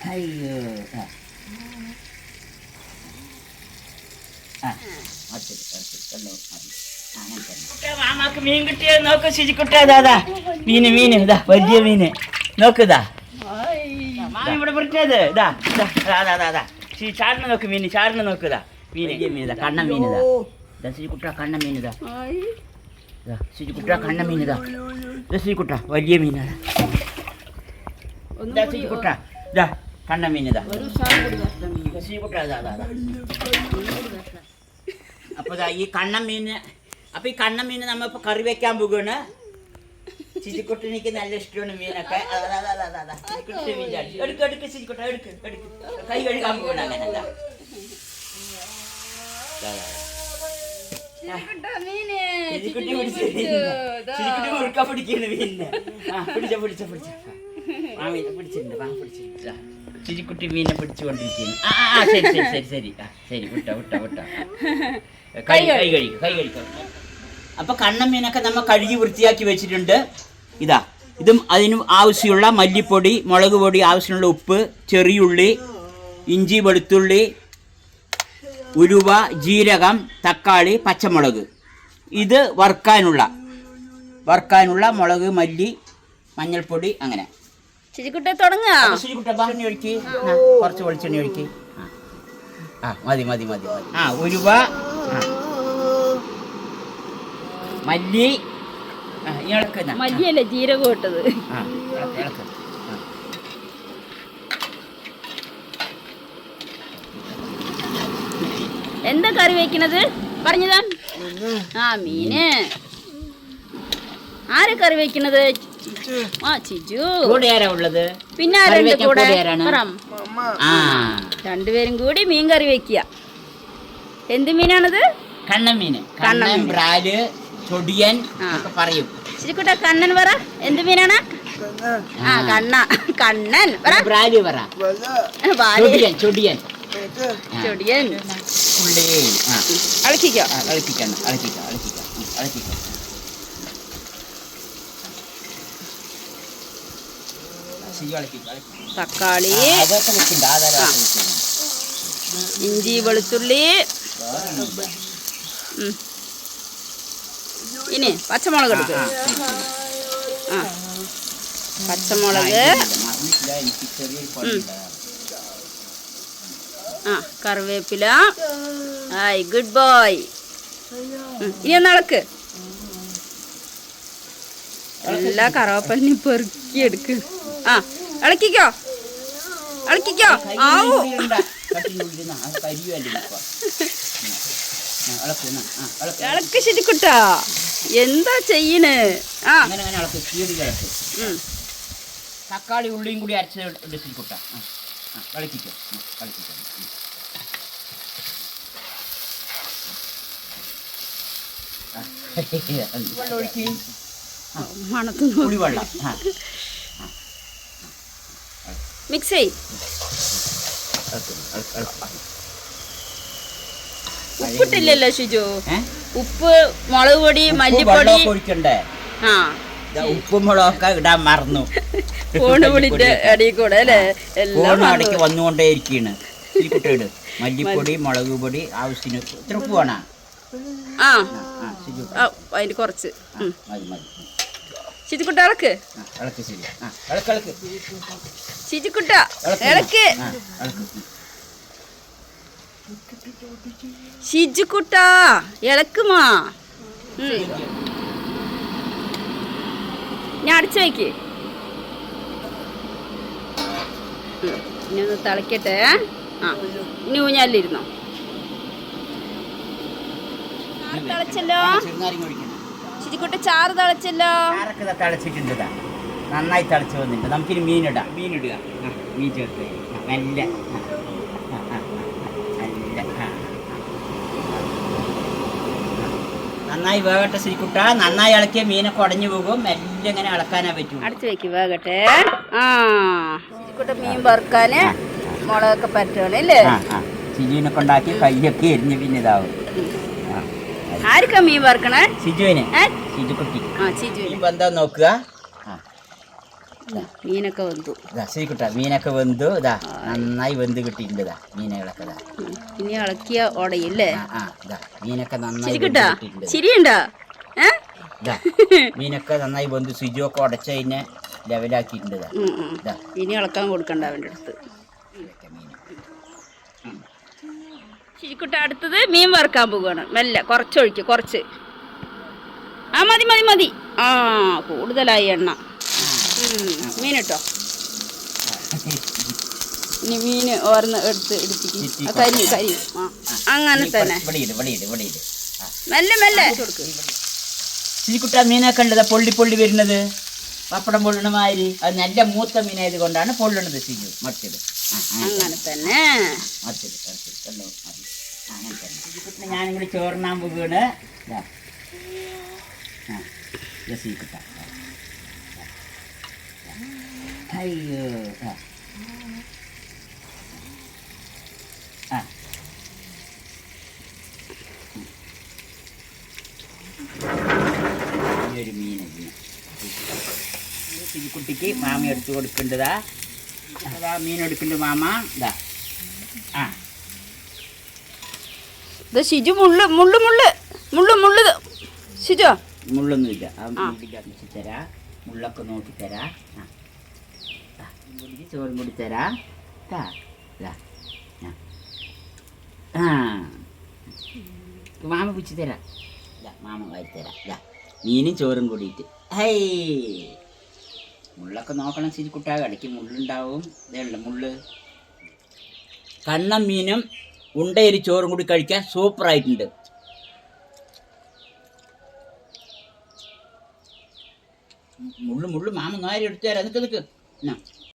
അയ്യോ മാമാക്ക് മീൻ കിട്ടിയത് നോക്ക് ശുചിക്കുട്ട ദാദാ മീന് മീന് ഇതാ വലിയ മീന് നോക്കുതാ മാമ ഇവിടെ പിടിച്ചത് ഇതാ ഇതാ ചാടിന് നോക്ക് മീന് ചാടിന് നോക്കുതാ മീൻ വലിയ മീനിതാ കണ്ണ മീനിതാ ഇതാ ശുചിക്കുട്ട കണ്ണ മീനിതാ ഇതാ ശുചിക്കുട്ട കണ്ണ മീനിതാ ഇതാ ശുചിക്കുട്ട വലിയ മീനാ ഇതാ ശുചിക്കുട്ട ഇതാ കണ്ണ മീനിതാ ശുചിക്കുട്ട ഇതാ ഇതാ അപ്പോൾ ഈ കണ്ണ മീന് അപ്പോൾ ഈ കണ്ണ മീന് നമ്മളിപ്പോൾ കറി വെക്കാൻ പോകുകയാണ് ശുചിക്കുട്ടനിക്ക് നല്ല ഇഷ്ടമാണ് മീനൊക്കെ എടുക്ക് ശുചിക്കുട്ട എടുക്ക് കൈ കഴുകാൻ പോകണം അങ്ങനെ ശുചിക്കുട്ടി മുറുക്കാൻ പിടിക്കുന്നു മീനിനെ പിടിച്ചിട്ടുണ്ട് ശുചിക്കുട്ടി മീനെ പിടിച്ചുകൊണ്ടിരിക്കുന്നു ശരി വിട്ട കൈ കഴിക്കും അപ്പൊ കണ്ണൻ മീനൊക്കെ നമ്മൾ കഴുകി വൃത്തിയാക്കി വെച്ചിട്ടുണ്ട് ഇതാ ഇതും അതിന് ആവശ്യമുള്ള മല്ലിപ്പൊടി മുളക് പൊടി ആവശ്യമുള്ള ഉപ്പ് ചെറിയുള്ളി ഇഞ്ചി വെളുത്തുള്ളി ഉലുവ ജീരകം തക്കാളി പച്ചമുളക് ഇത് വറുക്കാനുള്ള മുളക് മല്ലി മഞ്ഞൾപ്പൊടി അങ്ങനെ ശുചിക്കുട്ട തുടങ്ങാം ഒഴിക്ക് കുറച്ച് വെളിച്ചെണ്ണ ഒഴിക്ക് മതി ഉലുവ മല്ലി മല്ലിയല്ലേ ജീരകം ഇട്ടത് എന്താ കറി വെക്കണത് പറഞ്ഞതാ മീന് ആരാ കറി വെക്കണത് ചിജു ഉള്ളത് പിന്നെ രണ്ടുപേരും കൂടി മീൻ കറി വെക്കുക എന്ത് മീനാണത് കണ്ണൻ ബ്രാല് ചൊടിയൻ പറയും ശരിക്കൂട്ട കണ്ണൻ പറ എന്ത് മീനാണ് കണ്ണൻ ബ്രാല് പറ ചൊടിയൻ അളക്കിക്കോ തക്കാളി ഇഞ്ചി വെളുത്തുള്ളി ഇനി പച്ചമുളക് എടുക്കുക പച്ചമുളക് കറിവേപ്പില ഗുഡ് ബോയ് ഇനി ഒന്ന് ഇളക്ക് എല്ലാ കറിവേപ്പിലയും പെറുക്കി എടുക്ക് ഇളക്കിക്കോ ആവൂ ഇളക്ക് ശരിക്കുട്ടാ എന്താ ചെയ്യണ് തക്കാളി ഉള്ളിയും കൂടി അരച്ച് ശരിക്കുട്ടാ കളിക്കോ മണത്തുള്ളി വെള്ളം മിക്സ് ചെയ് ഉപ്പിട്ടില്ലല്ലോ ഷിജു ഉപ്പ് മുളക് പൊടി മല്ലിപ്പൊടി ഉപ്പും മുളകൊക്കെ ഇടാൻ മറന്നു ഫോണ് വിളിന്റെ അടിയിൽ കൂടെ അല്ലേ എല്ലാം ഇടയ്ക്ക് വന്നുകൊണ്ടേ ഇരിക്കുകയാണ് ഇട് മല്ലിപ്പൊടി മുളക് പൊടി ആവശ്യത്തിന് ഇത്ര ഉപ്പ് വേണോ അതിന് കുറച്ച് ശിജിക്കുട്ട ഇളക്ക് ശിജിക്കുട്ട ഇളക്ക് ഷിജുക്കുട്ട ഇളക്കുമാ ഞാൻ അടച്ചു വയ്ക്ക് ഇനി ഒന്ന് തിളക്കട്ടെ ഇനി ഊഞ്ഞാലിരുന്നോ തിളച്ചല്ലോ ശിജിക്കുട്ട ചാറ് തിളച്ചല്ലോ തിളച്ചിട്ടുണ്ട് നന്നായി തിളച്ച് വന്നിട്ടുണ്ട് നമുക്കിനി മീനിടുക മീൻ ചേർത്ത് നല്ല നന്നായി വേകട്ടെ ശരിക്കുട്ട നന്നായി ഇളക്കിയ മീനൊക്കെ ഉടഞ്ഞു പോകും മെല്ലെ ഇങ്ങനെ ഇളക്കാനാ പറ്റും അടച്ചു വെക്ക് വേകട്ടെ ശരിക്കുട്ട മീൻ വറുക്കാന് മുളകൊക്കെ പറ്റണല്ലേ സിജുവിനൊക്കെ ഉണ്ടാക്കി കയ്യൊക്കെ എരിഞ്ഞ് പിന്നെ ഇതാവും ആർക്കാ മീൻ വറുക്കണേ സിജുവിന് സിജുക്കുട്ടി മീൻ ബന്ധം നോക്കുക മീനൊക്കെ വെന്തു. ഇതാ ശരിക്കുട്ടാ മീനൊക്കെ വെന്തു. ഇതാ നന്നായി വെന്ത് കിട്ടിയിട്ടുണ്ട്. ഇതാ മീനുകളൊക്കെ ഇതാ ഇനി ഇളക്കിയ ഉടയില്ലേ? ഇതാ മീനൊക്കെ നന്നായി കിട്ടാ ശരിയുണ്ടോ? ഇതാ മീനൊക്കെ നന്നായി വെന്ത് സിജുവൊക്കെ ഉടച്ച് കഴിഞ്ഞ് ലെവലാക്കിയിട്ടുണ്ട്. ഇതാ ഇനി ഇളക്കാൻ കൊടുക്കണ്ട അവൻ്റെ അടുത്ത്. ശരിക്കുട്ട അടുത്തത് മീൻ വറുക്കാൻ പോവുകയാണ്. മെല്ലെ കുറച്ചൊഴിക്ക്, കുറച്ച്. ആ മതി മതി മതി. ആ കൂടുതലായി എണ്ണ. മീനിട്ടോ. ഇനി മീൻ ഓർന്ന് എടുപ്പിക്കും. കരിയും കരിയും. അങ്ങനെ തന്നെ മെല്ലെ മെല്ലെ. ശരിക്കുട്ട മീനൊക്കെ ഉണ്ടതാ പൊള്ളി പൊള്ളി വരുന്നത്. പപ്പടം പൊള്ളണ മാതിരി. അത് നല്ല മൂത്ത മീനായത് കൊണ്ടാണ് പൊള്ളണത്. ശരിക്കും മറിച്ചത് അങ്ങനെ തന്നെ. മറിച്ചത് അങ്ങനെ തന്നെ. ശരിക്കുട്ടനെ ഞാനിങ്ങനെ ചോറിനാൻ പോവുകയാണ്. ശരിക്കുട്ട അയ്യോ ഒരു മീനല്ല ശരിക്കുട്ടിക്ക് മാമ എടുത്ത് കൊടുക്കേണ്ടതാ. അതാ മീൻ എടുക്കേണ്ട മാമ. ഇതാ ഷിജു മുള്ളു മുള്ളു മുള്ളു മുള്ളു മുള്ളു ഷിജു മുള്ളൊന്നുമില്ല. മുള്ളിക്ക് അടിച്ച് തരാ. മുള്ളൊക്കെ നോക്കി തരാ. ചോറും കൂടി തരാ. മാമ പിടിച്ച് തരാം. മാമ വാരി തരാം. മീനും ചോറും കൂടിയിട്ട്. ഹൈ മുള്ളൊക്കെ നോക്കണം ശരിക്കുട്ടാ. ഇടയ്ക്ക് മുള്ളുണ്ടാവും. ഇതേയുള്ള മുള്ള്. കണ്ണം മീനും ഉണ്ടയൊരു ചോറും കൂടി കഴിക്കാൻ സൂപ്പറായിട്ടുണ്ട്. മുള്ളു മാമ നാരി എടുത്തു തരാം. നിൽക്ക്